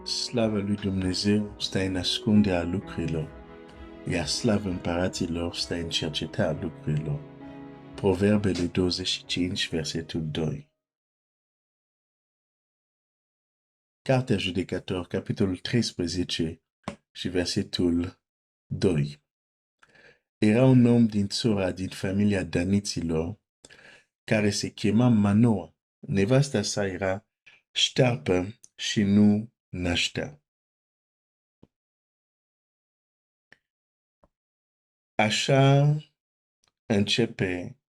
Slavă lui Dumnezeu stă în ascunderea lucrurilor, iar slavă împăraților stă în cercetarea lucrurilor. Proverbele 25, versetul 2. Cartea Judecător, capitolul 13 și versetul 2. Era un om din țara, din familia daniților, care se chema Manoa. Nevasta sa era ștearpă și nu naștea. Așa începe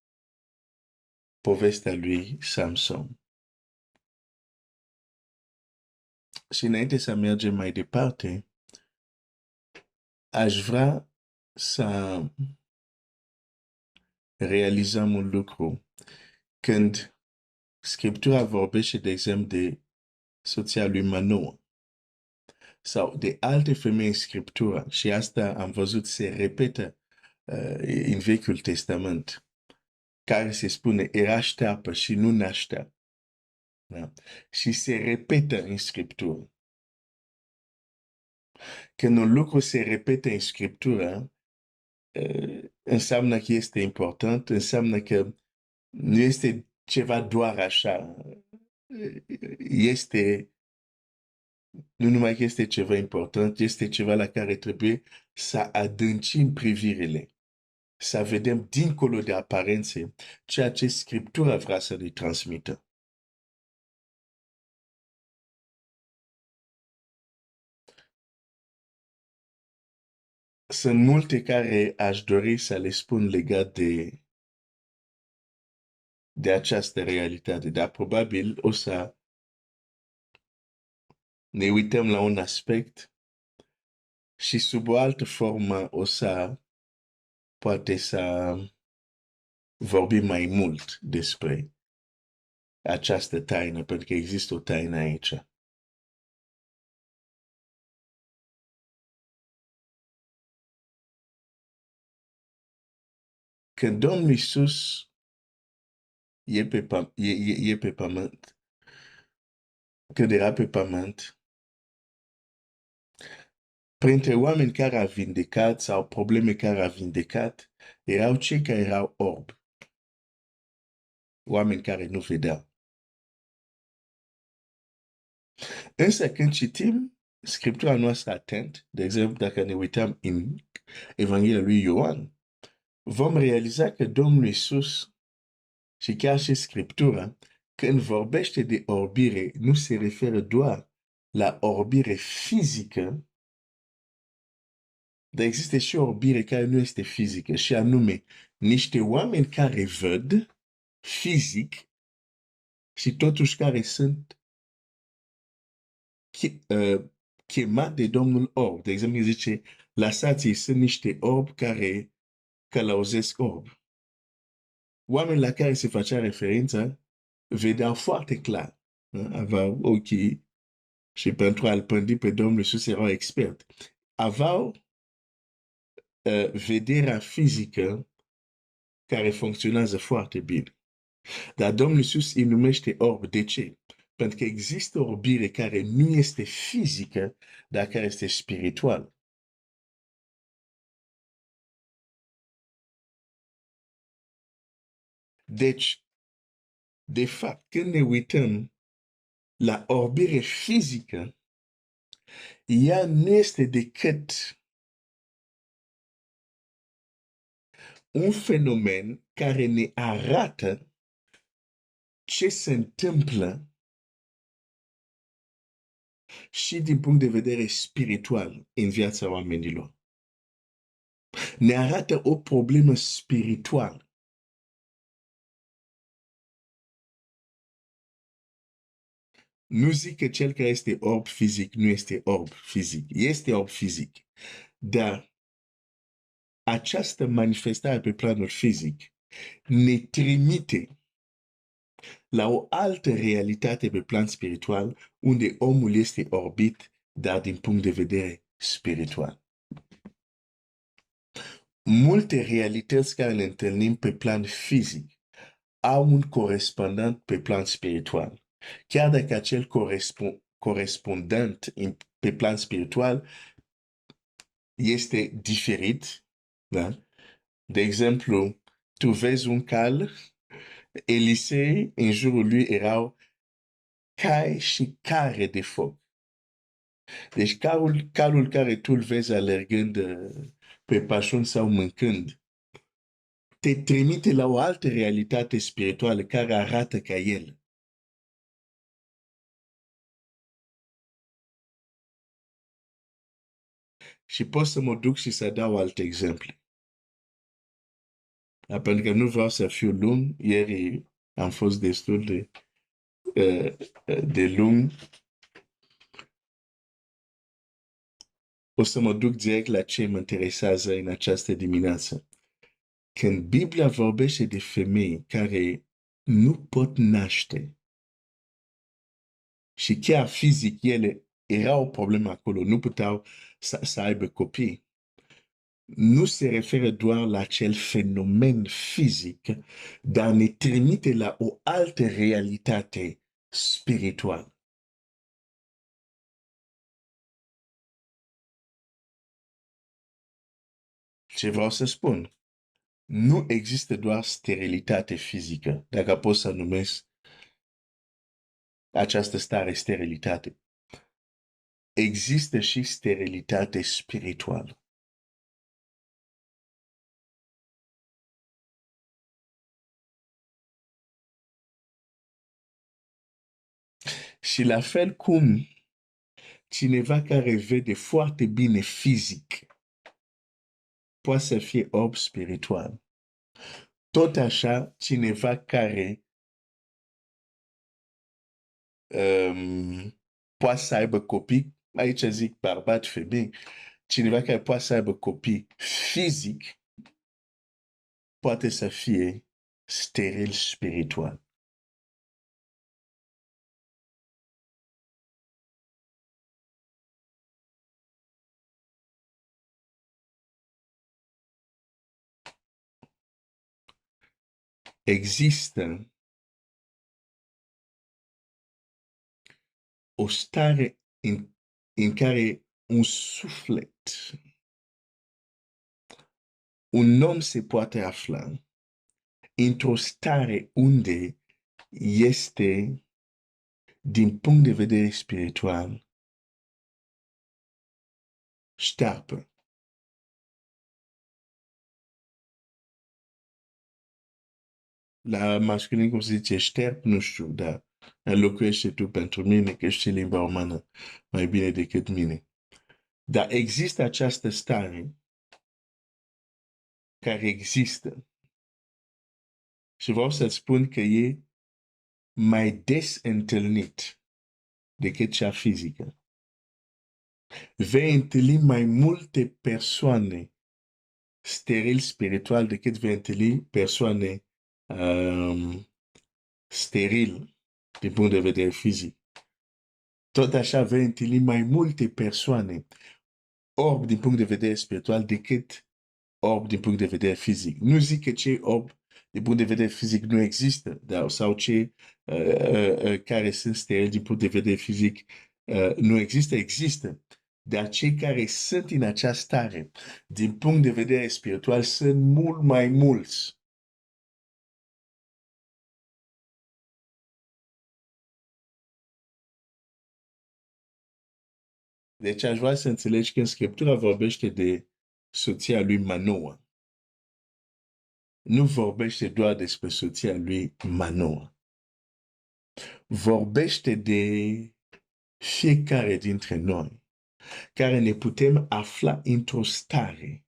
povestea lui Samson. Și înainte să mergem mai departe, aș vrea să realizăm un lucru. Când Scriptura vorbește, de exemplu, de soția lui Manoa sau de alte femei în Scriptura, și asta am văzut se repetă în Vechiul Testament, care se spune era ștearpă și nu naștea. Da? Și se repetă în Scriptură. Când un lucru se repete în Scriptură, înseamnă că este important, înseamnă că nu este ceva doar așa. Este, nu numai că este ceva important, este ceva la care trebuie să adâncim privirile, să vedem dincolo de aparențe ceea ce Scriptura vrea să ne transmită. Sunt multe care aș dori să le spun legat de această realitate, dar probabil o să ne uităm la un aspect și sub o altă formă o să poate să vorbim mai mult despre această taină, pentru că există o taină aici. Când Domnul Iisus e pe pământ, când era pe pământ, printre oameni care a vindecat sau probleme care a vindecat, erau cei care erau orbi, oameni care nu vedeau. Însă când citim Scriptura noastră atent, de exemplu, dacă ne uităm în Evanghelia lui Ioan, vom realiza că Domnul Iisus și chiar și Scriptura, când vorbește de orbire, nu se referă doar la orbire fizică, dar există și o orbire care nu este fizică, și anume niște oameni care văd fizic și totuși care sunt chemați de Domnul orb. De exemplu, zice, lăsați-i, sunt niște orbi care călăuzesc orb. Oamenii la care se facea referință vedeau foarte clar. Aveau ochii și pentru a-L pândi pe Domnul Iisus erau expert. Aveau vederea fizică care funcționează foarte bine. Dar Domnul Iisus îi numește orb. De ce? Pentru că există o orbire care nu este fizică, dar care este spirituală. Deci, de fapt, când ne uităm la orbire fizică, ea nu este decât un fenomen care ne arată ce se întâmplă și din punct de vedere spiritual în viața oamenilor. Ne arată o problemă spirituală. Nu zic că cel care este orb fizic nu este orb fizic. Este orb fizic. Dar această manifestare pe planul fizic ne trimite la o altă realitate pe plan spiritual, unde omul este orbit, dar din punct de vedere spiritual. Multe realități care le întâlnim pe plan fizic au un corespondent pe plan spiritual. Chiar dacă acel corespondent pe plan spiritual este diferit. Da? De exemplu, tu vezi un cal, Elisei, în jurul lui erau cai și care de foc. Deci calul care tu îl vezi alergând pe pașun sau mâncând, te trimite la o altă realitate spirituală care arată ca el. Și pot să mă duc și să dau alte exemple. Pentru că nu vreau să fiu lung, ieri am fost destul de lung. O să mă duc direct la ce mă interesează în această dimineață. Când Biblia vorbește de femei care nu pot naște și chiar fizic ele era o problemă acolo, nu puteau să aibă copii, nu se referă doar la acel fenomen fizic, dar ne trimite la o altă realitate spirituală. Ce vreau să spun? Nu există doar sterilitate fizică, dacă pot să numesc această stare sterilitate. Există și sterilitate spirituală. Și la fel cum cineva care vede foarte bine fizic poate să fie orb spiritual. Tot așa, cineva care poate să aibă copii, aici zic bărbat, femei, cineva care poate să aibă copii fizic, poate să fie steril spiritual. Există o stare în care un suflet, un om se poate afla într-o stare unde este, din punct de vedere spiritual, ștearpă. La masculin, cum se zice, șterp, nu știu, dar înlocuiește tu pentru mine, că știi limba umană mai bine decât mine. Dar există această stare care există. Și vreau să-ți spun că e mai des întâlnit decât cea fizică. Vei întâlni mai multe persoane steril spiritual decât vei întâlni persoane steril din punct de vedere fizic. Tot așa vei întâlni mai multe persoane orb din punct de vedere spiritual decât orb din punct de vedere fizic. Nu zic că cei orb din punct de vedere fizic nu există, dar, sau cei care sunt sterili din punct de vedere fizic nu există, există. Dar cei care sunt în această stare, din punct de vedere spiritual, sunt mult mai mulți. Deci aș vrea să înțelegi că în Scriptura vorbește de soția lui Manoa. Nu vorbește doar despre soția lui Manoa. Vorbește de fiecare dintre noi care ne putem afla într-o stare.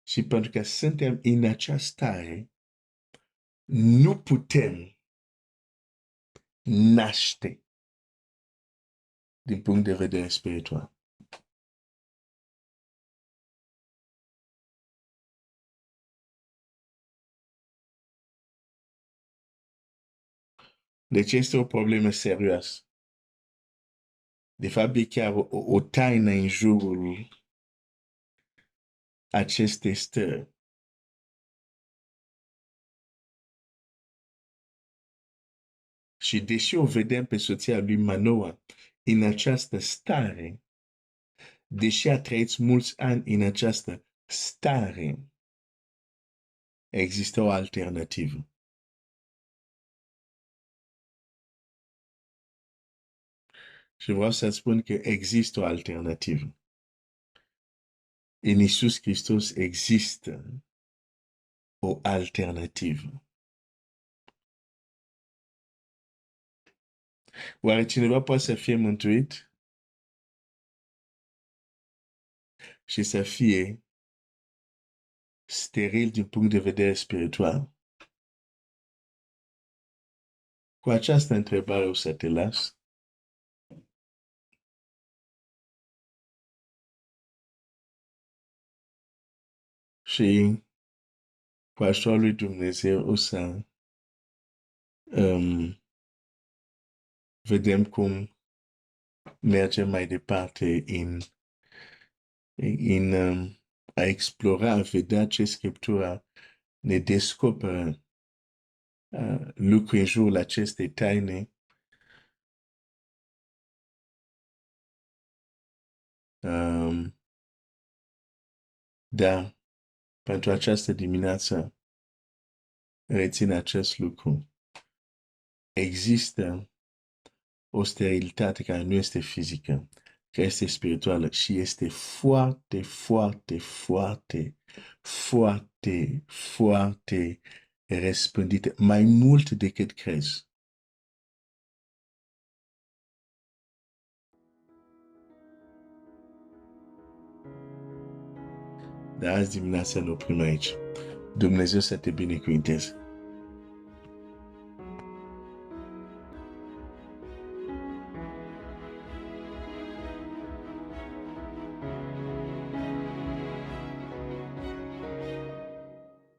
Și pentru că suntem în această stare, nu putem naște din punct de vedere spiritual. Deci este o problemă serioasă. De fapt, e chiar o taină în jurul acestei stări. Și deși o vedem pe soția lui Manoah în această stare, deși a trăit mulți ani în această stare, există o alternativă. Și vreau să spun că există o alternativă. În Iisus Hristos există o alternativă. Oare cineva poate să fie mântuit și să fie steril din punct de vedere spiritual? Cu această întrebare o să te las. Și cu ajutorul lui Dumnezeu o să vedem cum mergem mai departe în a explora, a vedea ce Scriptura ne descoperă lucruri în jurul acestei taine. Da, pentru această dimineață rețin acest lucru. Există o sterilitate care nu este fizică, care este spirituală și este foarte, foarte, foarte, foarte, foarte răspândită, mai mult decât crezi. Dar azi dimineața ne oprim aici. Dumnezeu să te binecuvinteze.